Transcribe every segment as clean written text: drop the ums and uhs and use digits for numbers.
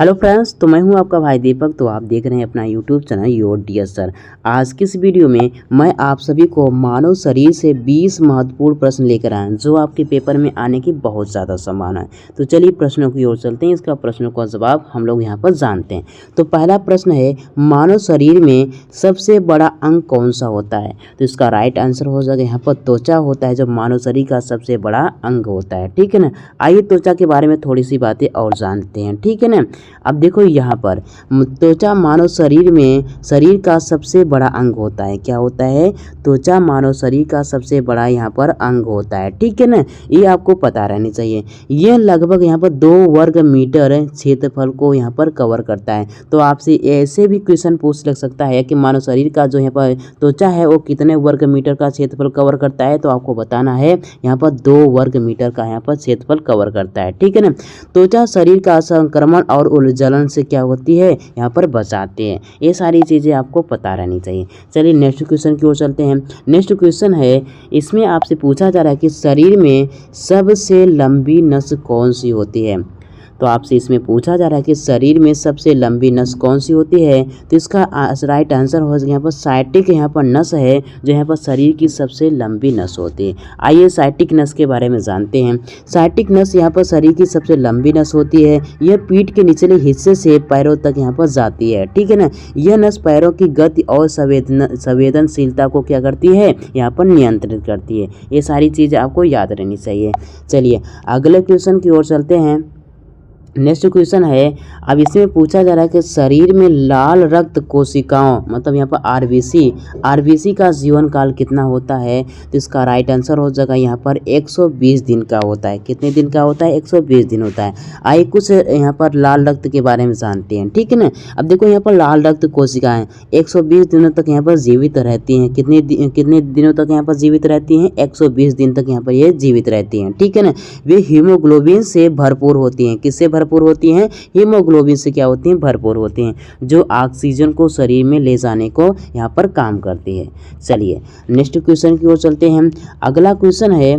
Hello friends, तो मैं हूं आपका भाई दीपक। तो आप देख रहे हैं अपना YouTube channel your dear sir. आज की इस वीडियो में मैं आप सभी को मानव शरीर से 20 महत्वपूर्ण प्रश्न लेकर आया जो आपके पेपर में आने की बहुत ज़्यादा संभावना है। तो चलिए प्रश्नों की ओर चलते हैं, इसका प्रश्नों का जवाब हम लोग यहाँ पर जानते हैं। तो पहला प्रश्न है, मानव शरीर में सबसे बड़ा अंग कौन सा होता है? तो इसका राइट आंसर हो जाएगा यहाँ पर त्वचा होता है, जो मानव शरीर का सबसे बड़ा अंग होता है। ठीक है ना। आइए त्वचा के बारे में थोड़ी सी बातें और जानते हैं। ठीक है ना। अब देखो यहाँ पर त्वचा मानव शरीर का सबसे बड़ा अंग होता है। क्या होता है? त्वचा मानव शरीर का सबसे बड़ा यहाँ पर अंग होता है। ठीक है ना। ये आपको पता रहनी चाहिए। यह लगभग यहाँ पर 2 वर्ग मीटर क्षेत्रफल को यहाँ पर कवर करता है। तो आपसे ऐसे भी क्वेश्चन पूछ लग सकता है कि मानव शरीर का जो यहाँ पर त्वचा है वो कितने वर्ग मीटर का क्षेत्रफल कवर करता है। तो आपको बताना है यहाँ पर 2 वर्ग मीटर का यहाँ पर क्षेत्रफल कवर करता है। ठीक है ना। त्वचा शरीर का संक्रमण और जलन से क्या होती है, यहाँ पर बचाते हैं। ये सारी चीज़ें आपको पता रहनी चाहिए। चलिए नेक्स्ट क्वेश्चन की ओर चलते हैं। नेक्स्ट क्वेश्चन है, इसमें आपसे पूछा जा रहा है कि शरीर में सबसे लंबी नस कौन सी होती है? तो आपसे इसमें पूछा जा रहा है कि शरीर में सबसे लंबी नस कौन सी होती है? तो इसका राइट आंसर हो जाएगा यहाँ पर साइटिक यहाँ पर नस है, जो यहाँ पर शरीर की सबसे लंबी नस होती है। आइए साइटिक नस के बारे में जानते हैं। साइटिक नस यहाँ पर शरीर की सबसे लंबी नस होती है। यह पीठ के निचले हिस्से से पैरों तक यहाँ पर जाती है। ठीक है ना। यह नस पैरों की गति और संवेदनशीलता को क्या करती है, यहाँ पर नियंत्रित करती है। ये सारी चीज़ें आपको याद रहनी चाहिए। चलिए अगले क्वेश्चन की ओर चलते हैं। नेक्स्ट क्वेश्चन है, अब इसमें पूछा जा रहा है कि शरीर में लाल रक्त कोशिकाओं मतलब यहाँ पर आरबीसी का जीवन काल कितना होता है? तो इसका राइट आंसर हो जाएगा यहाँ पर 120 दिन का होता है। कितने दिन का होता है? 120 दिन होता है। आइए कुछ यहाँ पर लाल रक्त के बारे में जानते हैं। ठीक है ना। अब देखो यहाँ पर लाल रक्त कोशिकाएं 120 दिनों तक यहाँ पर जीवित रहती हैं। कितने दिनों तक यहाँ पर जीवित रहती हैं? 120 दिन तक यहाँ पर ये जीवित रहती हैं। ठीक है ना। वे हीमोग्लोबिन से भरपूर होती हैं। किससे भरपूर होती हैं? हीमोग्लोबिन से क्या होती हैं? भरपूर होती हैं, जो ऑक्सीजन को शरीर में ले जाने को यहाँ पर काम करती है। चलिए नेक्स्ट क्वेश्चन की ओर चलते हैं। अगला क्वेश्चन है,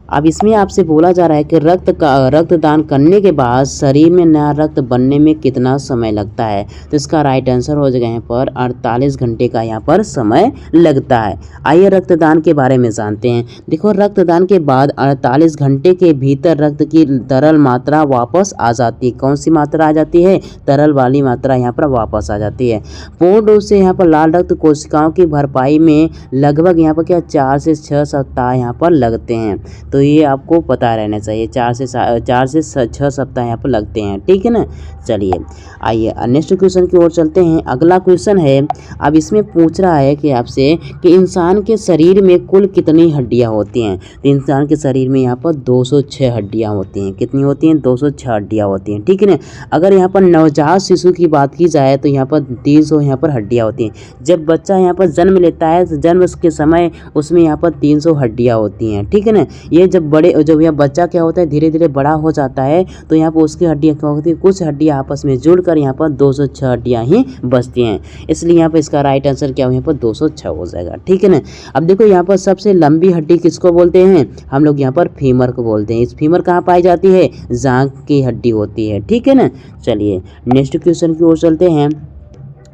अब इसमें आपसे बोला जा रहा है कि रक्तदान करने के बाद शरीर में नया रक्त बनने में कितना समय लगता है? तो इसका राइट आंसर हो जाएगा यहाँ पर 48 घंटे का यहाँ पर समय लगता है। आइए रक्तदान के बारे में जानते हैं। देखो रक्तदान के बाद 48 घंटे के भीतर रक्त की तरल मात्रा वापस आ जाती है। कौन सी मात्रा आ जाती है? तरल वाली मात्रा यहाँ पर वापस आ जाती है। पूर्ण रूप से यहाँ पर लाल रक्त कोशिकाओं की भरपाई में लगभग यहाँ पर क्या 4 से 6 सप्ताह यहाँ पर लगते हैं। तो ये आपको पता रहना चाहिए। 4 से 6 सप्ताह यहाँ पर लगते हैं। ठीक है ना। चलिए आइए नेक्स्ट क्वेश्चन की ओर चलते हैं। अगला क्वेश्चन है, अब इसमें पूछ रहा है कि आपसे कि इंसान के शरीर में कुल कितनी हड्डियाँ होती हैं? तो इंसान के शरीर में यहाँ पर 206 हड्डियाँ होती हैं। कितनी होती हैं? 206 हड्डियाँ होती हैं। ठीक है ना। अगर यहाँ पर नवजात शिशु की बात की जाए तो यहाँ पर 300 यहाँ पर हड्डियाँ होती हैं। जब बच्चा यहाँ पर जन्म लेता है तो जन्म के समय उसमें यहाँ पर 300 हड्डियाँ होती हैं। ठीक है ना। ये जब यह बच्चा क्या होता है धीरे धीरे बड़ा हो जाता है तो यहाँ पर उसकी हड्डियाँ क्या होती है, कुछ हड्डियाँ आपस में जुड़कर यहाँ पर 206 हड्डियाँ ही बचती हैं। इसलिए यहाँ पर इसका राइट आंसर क्या हो, यहाँ पर 206 हो जाएगा। ठीक है ना। अब देखो यहाँ पर सबसे लंबी हड्डी किसको बोलते हैं? हम लोग यहाँ पर फीमर को बोलते हैं। इस फीमर कहाँ पाई जाती है? जांघ की हड्डी होती है। ठीक है ना। चलिए नेक्स्ट क्वेश्चन की ओर चलते हैं।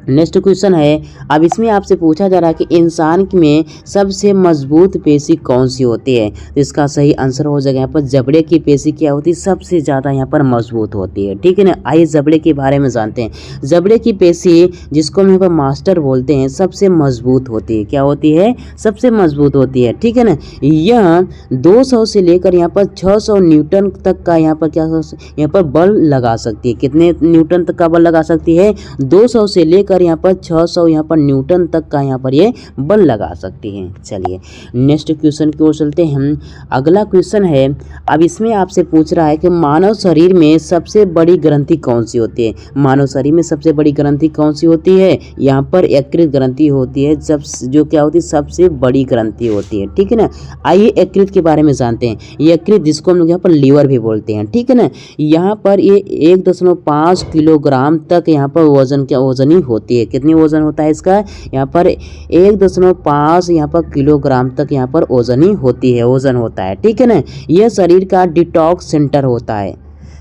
नेक्स्ट क्वेश्चन है, अब इसमें आपसे पूछा जा रहा है कि इंसान में सबसे मजबूत पेशी कौन सी होती है? तो इसका सही आंसर हो जाएगा यहाँ पर जबड़े की पेशी क्या होती है? सबसे ज़्यादा यहाँ पर मजबूत होती है। ठीक है ना। आइए जबड़े के बारे में जानते हैं। जबड़े की पेशी जिसको हम यहाँ पर मास्टर बोलते हैं सबसे मजबूत होती है। क्या होती है? सबसे मजबूत होती है। ठीक है ना। यह 200 से लेकर यहाँ पर 600 न्यूटन तक का यहाँ पर यहाँ पर बल लगा सकती है। कितने न्यूटन तक का बल लगा सकती है? 200 से लेकर यहाँ पर 600 यहाँ पर न्यूटन तक का यहाँ पर ये बल लगा सकती हैं। चलिए नेक्स्ट क्वेश्चन की ओर चलते हैं। अगला क्वेश्चन है, अब इसमें आपसे पूछ रहा है कि मानव शरीर में सबसे बड़ी ग्रंथि कौन सी होती है? मानव शरीर में सबसे बड़ी ग्रंथि कौन सी होती है? यहाँ पर यकृत ग्रंथि होती है, जो क्या होती है सबसे बड़ी ग्रंथि होती है। ठीक है ना। आइए यकृत के बारे में जानते हैं। यकृत जिसको हम लोग यहाँ पर लीवर भी बोलते हैं। ठीक है ना। यहाँ पर ये 1.5 किलोग्राम तक यहाँ पर वजन ही होती है। कितनी वजन होता है इसका? यहाँ पर 1.5 यहाँ पर किलोग्राम तक यहाँ पर वजन होता है। ठीक है ना। यह शरीर का डिटॉक्स सेंटर होता है।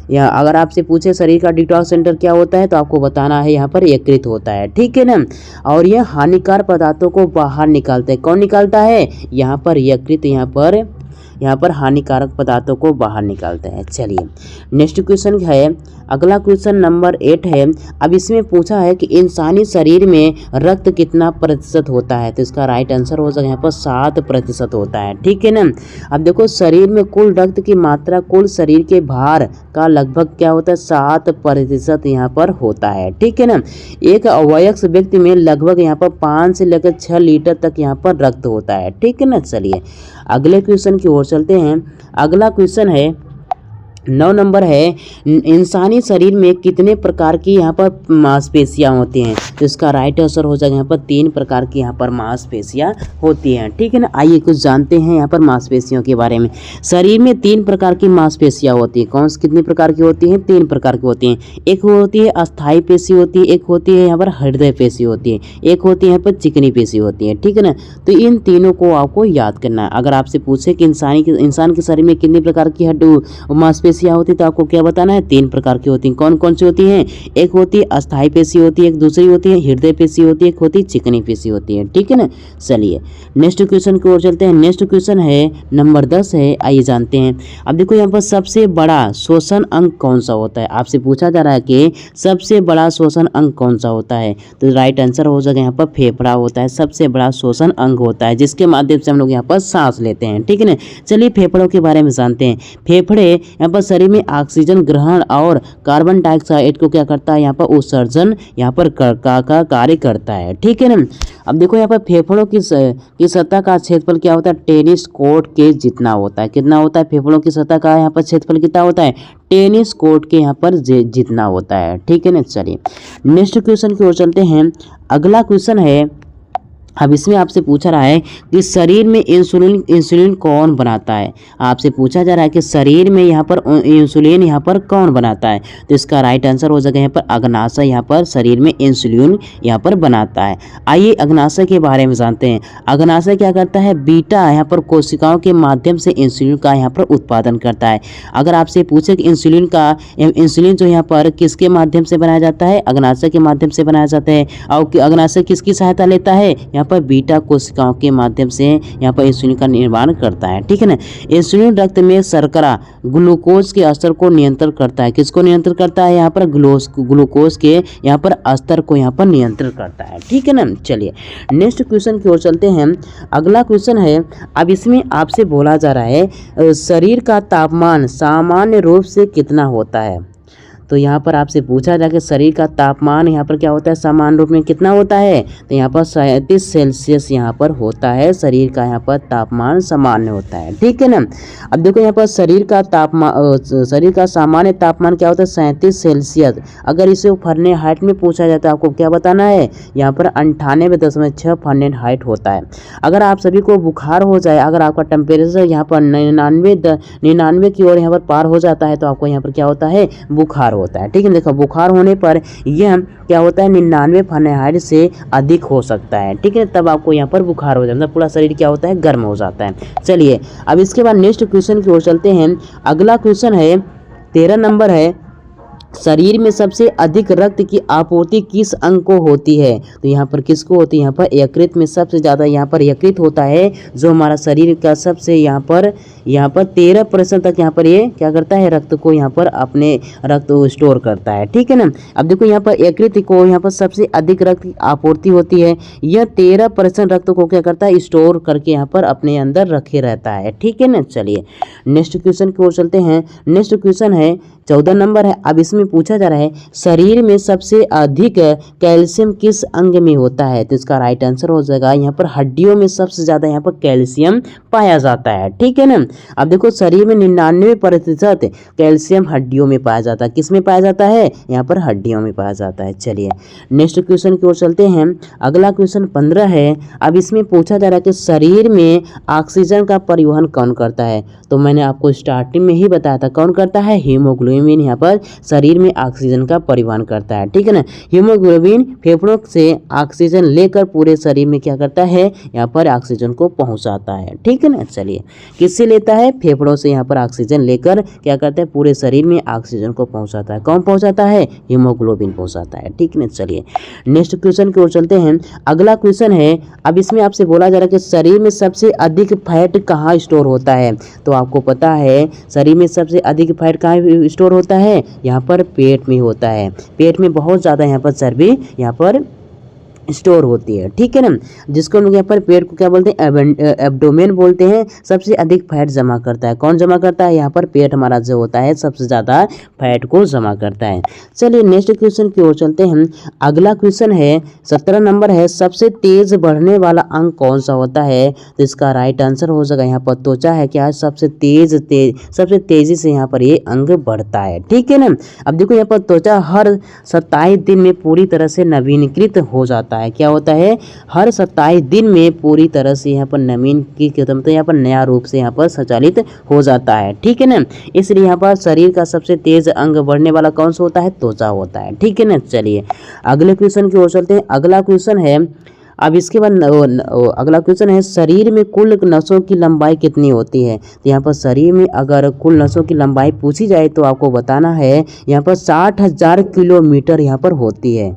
या अगर आपसे पूछे शरीर का डिटॉक्स सेंटर क्या होता है तो आपको बताना है यहाँ पर यकृत होता है, ठीक है ना। और यह हानिकारक पदार्थों को बाहर निकालता है। कौन निकालता है? यहाँ पर यकृत यहाँ पर हानिकारक पदार्थों को बाहर निकालता है। चलिए नेक्स्ट क्वेश्चन है, अगला क्वेश्चन नंबर 8 है। अब इसमें पूछा है कि इंसानी शरीर में रक्त कितना प्रतिशत होता है, तो इसका राइट आंसर हो जाएगा यहाँ पर 7% होता है, ठीक है ना। अब देखो शरीर में कुल रक्त की मात्रा कुल शरीर के भार का लगभग क्या होता है, 7% यहाँ पर होता है, ठीक है ना। एक अवयस्क व्यक्ति में लगभग यहाँ पर 5 से लेकर 6 लीटर तक यहाँ पर रक्त होता है, ठीक है ना। चलिए अगले क्वेश्चन की ओर चलते हैं। अगला क्वेश्चन है 9 नंबर है, इंसानी शरीर में कितने प्रकार की यहाँ पर मांसपेशियाँ होती हैं, तो इसका राइट आंसर हो जाएगा यहाँ पर 3 प्रकार की यहाँ पर मांसपेशियाँ होती हैं, ठीक है ना। आइए कुछ जानते हैं यहाँ पर मांसपेशियों के बारे में। शरीर में 3 प्रकार की मांसपेशियाँ होती हैं। कौन सी कितनी प्रकार की होती हैं? 3 प्रकार की होती हैं। एक होती है अस्थायी पेशी होती है, एक होती है यहाँ पर हृदय पेशी होती है, एक होती है यहाँ पर चिकनी पेशी होती है, ठीक है ना। तो इन तीनों को आपको याद करना है। अगर आपसे पूछे कि इंसान के शरीर में कितनी प्रकार की मांसपेशियाँ होती तो आपको क्या बताना है? 3 प्रकार की होती हैं। कौन कौन सी होती हैं? एक होती है अस्थायी पेशी होती है, एक दूसरी होती है हृदय पेशी होती है, एक होती है चिकनी पेशी होती है, ठीक है ना। चलिए नेक्स्ट क्वेश्चन की ओर चलते हैं। नेक्स्ट क्वेश्चन है नंबर 10 है, आइए जानते हैं। अब देखो यहाँ पर सबसे बड़ा श्वसन अंग कौन सा होता है, आपसे पूछा जा रहा है कि सबसे बड़ा श्वसन अंग कौन सा होता है, तो राइट आंसर हो जाएगा यहाँ पर फेफड़ा होता है, सबसे बड़ा श्वसन अंग होता है, जिसके माध्यम से हम लोग यहाँ पर सांस लेते हैं, ठीक है ना। चलिए फेफड़ों के बारे में जानते हैं। फेफड़े यहाँ पर शरीर में ऑक्सीजन ग्रहण और कार्बन डाइऑक्साइड को क्या करता है, यहाँ पर उत्सर्जन यहाँ पर का कार्य करता है, ठीक है ना। अब देखो यहाँ पर फेफड़ों की सतह का क्षेत्रफल क्या होता है? टेनिस कोर्ट के जितना होता है। कितना होता है? फेफड़ों की सतह का यहाँ पर क्षेत्रफल कितना होता है? टेनिस कोर्ट के यहाँ पर जितना होता है, ठीक है ना। चलिए नेक्स्ट क्वेश्चन की ओर चलते हैं। अगला क्वेश्चन है, अब इसमें आपसे पूछा रहा है कि शरीर में इंसुलिन कौन बनाता है। आपसे पूछा जा रहा है कि शरीर में यहाँ पर इंसुलिन यहाँ पर कौन बनाता है, तो इसका राइट आंसर हो जाएगा यहाँ पर अग्नाशय यहाँ पर शरीर में इंसुलिन यहाँ पर बनाता है। आइए अग्नाशय के बारे में जानते हैं। अग्नाशय क्या करता है? बीटा यहाँ पर कोशिकाओं के माध्यम से इंसुलिन का यहाँ पर उत्पादन करता है। अगर आपसे पूछे कि इंसुलिन जो यहाँ पर किसके माध्यम से बनाया जाता है? अग्नाशय के माध्यम से बनाया जाता है। और अग्नाशय किसकी सहायता लेता है? यहाँ पर बीटा कोशिकाओं के माध्यम से यहाँ पर इंसुलिन का निर्माण करता है, ठीक है ना। इंसुलिन रक्त में शर्करा ग्लूकोज के स्तर को नियंत्रण करता है। किसको नियंत्रण करता है? यहाँ पर ग्लूकोज के यहाँ पर स्तर को यहाँ पर नियंत्रण करता है, ठीक है ना। चलिए नेक्स्ट क्वेश्चन की ओर चलते हैं। अगला क्वेश्चन है, अब इसमें आपसे बोला जा रहा है शरीर का तापमान सामान्य रूप से कितना होता है, तो यहाँ पर आपसे पूछा जाए कि शरीर का तापमान यहाँ पर क्या होता है, सामान्य रूप में कितना होता है, तो यहाँ पर 37 सेल्सियस यहाँ पर होता है। शरीर का यहाँ पर तापमान सामान्य होता है, ठीक है ना। अब देखो यहाँ पर शरीर का सामान्य तापमान क्या होता है, 37 सेल्सियस। अगर इसे फ़ारेनहाइट में पूछा जाता है आपको क्या बताना है, यहाँ पर 98.6 फ़ारेनहाइट होता है। अगर आप सभी को बुखार हो जाए, अगर आपका टेम्परेचर यहाँ पर 99 की ओर यहाँ पर पार हो जाता है, तो आपको यहाँ पर क्या होता है, बुखार होता है, ठीक है। देखो बुखार होने पर यह क्या होता है, 99 फ़ारेनहाइट से अधिक हो सकता है, ठीक है। तब आपको यहाँ पर बुखार हो जाता है, पूरा शरीर क्या होता है, गर्म हो जाता है। चलिए अब इसके बाद नेक्स्ट क्वेश्चन की ओर चलते हैं। अगला क्वेश्चन है 13 नंबर है, शरीर में सबसे अधिक रक्त की आपूर्ति किस अंग को होती है, तो यहाँ पर किसको होती है, यहाँ पर यकृत में सबसे ज़्यादा यहाँ पर यकृत होता है, जो हमारा शरीर का सबसे यहाँ पर 13% तक यहाँ पर ये क्या करता है, रक्त को यहाँ पर अपने रक्त स्टोर करता है, ठीक है ना। अब देखो यहाँ पर यकृत को यहाँ पर सबसे अधिक रक्त की आपूर्ति होती है। यह 13% रक्त को क्या करता है, स्टोर करके यहाँ पर अपने अंदर रखे रहता है, ठीक है ना। चलिए नेक्स्ट क्वेश्चन की ओर चलते हैं। नेक्स्ट क्वेश्चन है 14 नंबर है। अब इसमें पूछा जा रहा है शरीर में सबसे अधिक कैल्शियम किस अंग में होता है, तो इसका राइट आंसर हो जाएगा यहाँ पर हड्डियों में सबसे ज़्यादा यहाँ पर कैल्शियम पाया जाता है, ठीक है ना। अब देखो शरीर में 99% कैल्शियम हड्डियों में पाया जाता है। किस में पाया जाता है, यहाँ पर हड्डियों में पाया जाता है। चलिए नेक्स्ट क्वेश्चन की ओर चलते हैं। अगला क्वेश्चन 15 है। अब इसमें पूछा जा रहा है कि शरीर में ऑक्सीजन का परिवहन कौन करता है, तो मैंने आपको स्टार्टिंग में ही बताया था कौन करता है, हीमोग्लोबिन हीमोग्लोबिन यहाँ पर शरीर में ऑक्सीजन का परिवहन करता है, ठीक है ना। हीमोग्लोबिन फेफड़ों से ऑक्सीजन लेकर पूरे शरीर में क्या करता है, यहाँ पर ऑक्सीजन को पहुँचाता है, ठीक है ना। चलिए, किससे लेता है, फेफड़ों से यहाँ पर ऑक्सीजन लेकर क्या करता है, पूरे शरीर में ऑक्सीजन को पहुँचाता है। कौन पहुँचाता है, हीमोग्लोबिन पहुँचाता है, ठीक है ना। चलिए नेक्स्ट क्वेश्चन की ओर चलते हैं। अगला क्वेश्चन है, अब इसमें आपसे बोला जा रहा है कि शरीर में सबसे अधिक फैट कहाँ स्टोर होता है। तो आपको पता है शरीर में सबसे अधिक फैट कहाँ स्टोर होता है, यहाँ पर पेट में होता है। पेट में बहुत ज़्यादा यहाँ पर चर्बी यहाँ पर स्टोर होती है, ठीक है ना। जिसको हम लोग यहाँ पर पेट को क्या बोलते हैं, एब्डोमेन बोलते हैं। सबसे अधिक फैट जमा करता है, कौन जमा करता है, यहाँ पर पेट हमारा जो होता है सबसे ज़्यादा फैट को जमा करता है। चलिए नेक्स्ट क्वेश्चन की ओर चलते हैं। अगला क्वेश्चन है 17 नंबर है, सबसे तेज बढ़ने वाला अंग कौन सा होता है। तो इसका राइट आंसर हो जाएगा यहाँ पर त्वचा है। क्या सबसे सबसे तेजी से यहाँ पर ये अंग बढ़ता है, ठीक है ना। अब देखो यहाँ पर त्वचा हर 27 दिन में पूरी तरह से नवीनीकृत हो जाता है। क्या होता है, हर 27 दिन में पूरी तरह से यहाँ पर नवीन की मतलब यहाँ पर नया रूप से यहाँ पर संचालित हो जाता है, ठीक है ना। इसलिए यहाँ पर शरीर का सबसे तेज अंग बढ़ने वाला कौन सा होता है, त्वचा होता है, ठीक है ना। चलिए अगले क्वेश्चन की ओर चलते हैं। अगला क्वेश्चन है, अब इसके बाद अगला क्वेश्चन है, शरीर में कुल नसों की लंबाई कितनी होती है। तो यहाँ पर शरीर में अगर कुल नसों की लंबाई पूछी जाए तो आपको बताना है यहाँ पर 60,000 किलोमीटर यहाँ पर होती है,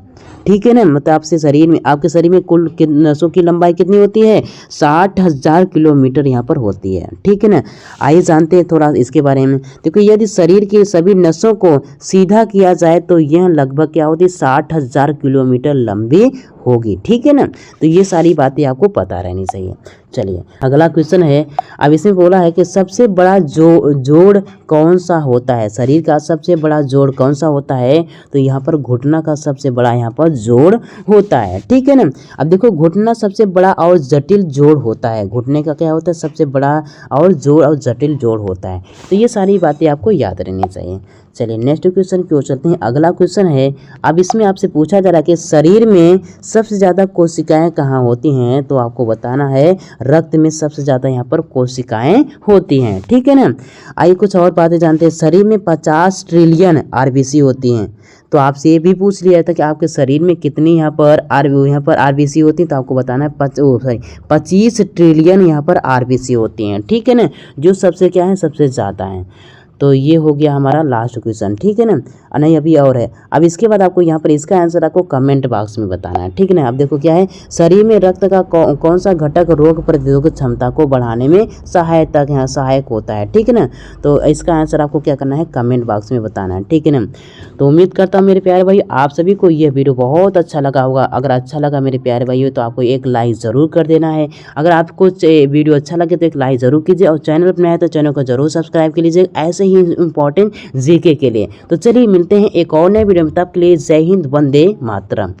ठीक है ना। मतलब आपके शरीर में कुल नसों की लंबाई कितनी होती है, 60,000 किलोमीटर यहाँ पर होती है, ठीक है ना। आइए जानते हैं थोड़ा इसके बारे में। देखो यदि शरीर की सभी नसों को सीधा किया जाए तो यह लगभग क्या होती है, 60,000 किलोमीटर लंबी होगी, ठीक है ना। तो ये सारी बातें आपको पता रहनी चाहिए। चलिए अगला क्वेश्चन है, अब इसमें बोला है कि सबसे बड़ा जोड़ कौन सा होता है। शरीर का सबसे बड़ा जोड़ कौन सा होता है। तो यहाँ पर घुटना का सबसे बड़ा यहाँ पर जोड़ होता है, ठीक है ना। अब देखो घुटना सबसे बड़ा और जटिल जोड़ होता है। घुटने का क्या होता है, सबसे बड़ा और जटिल जोड़ होता है। तो ये सारी बातें आपको याद रहनी चाहिए। चलिए नेक्स्ट क्वेश्चन की ओर चलते हैं। अगला क्वेश्चन है, अब इसमें आपसे पूछा जा रहा है कि शरीर में सबसे ज़्यादा कोशिकाएं कहाँ होती हैं। तो आपको बताना है रक्त में सबसे ज़्यादा यहाँ पर कोशिकाएं होती हैं, ठीक है ना। आइए कुछ और बातें जानते हैं। शरीर में 50 ट्रिलियन आरबीसी होती हैं। तो आपसे ये भी पूछ लिया था कि आपके शरीर में कितनी यहाँ पर आरबीसी होती हैं। तो आपको बताना है 25 ट्रिलियन यहाँ पर आरबीसी होती हैं, ठीक है ना। जो सबसे क्या है, सबसे ज़्यादा हैं। तो ये हो गया हमारा लास्ट क्वेश्चन, ठीक है ना। नहीं अभी और है। अब इसके बाद आपको यहाँ पर इसका आंसर आपको कमेंट बॉक्स में बताना है, ठीक है ना। अब देखो क्या है, शरीर में रक्त का कौन सा घटक रोग प्रतिरोधक क्षमता को बढ़ाने में सहायक होता है, ठीक है ना। तो इसका आंसर आपको क्या करना है, कमेंट बॉक्स में बताना है, ठीक है ना। तो उम्मीद करता हूँ मेरे प्यारे भाई आप सभी को यह वीडियो बहुत अच्छा लगा होगा। अगर अच्छा लगा मेरे प्यारे भाई तो आपको एक लाइक ज़रूर कर देना है। अगर आपको वीडियो अच्छा लगे तो एक लाइक ज़रूर कीजिए और चैनल पर नया है तो चैनल को जरूर सब्सक्राइब कर लीजिए ऐसे ही इंपॉर्टेंट जीके के लिए। तो चलिए मिलते हैं एक और नए वीडियो में, तब के लिए जय हिंद, वंदे मातरम।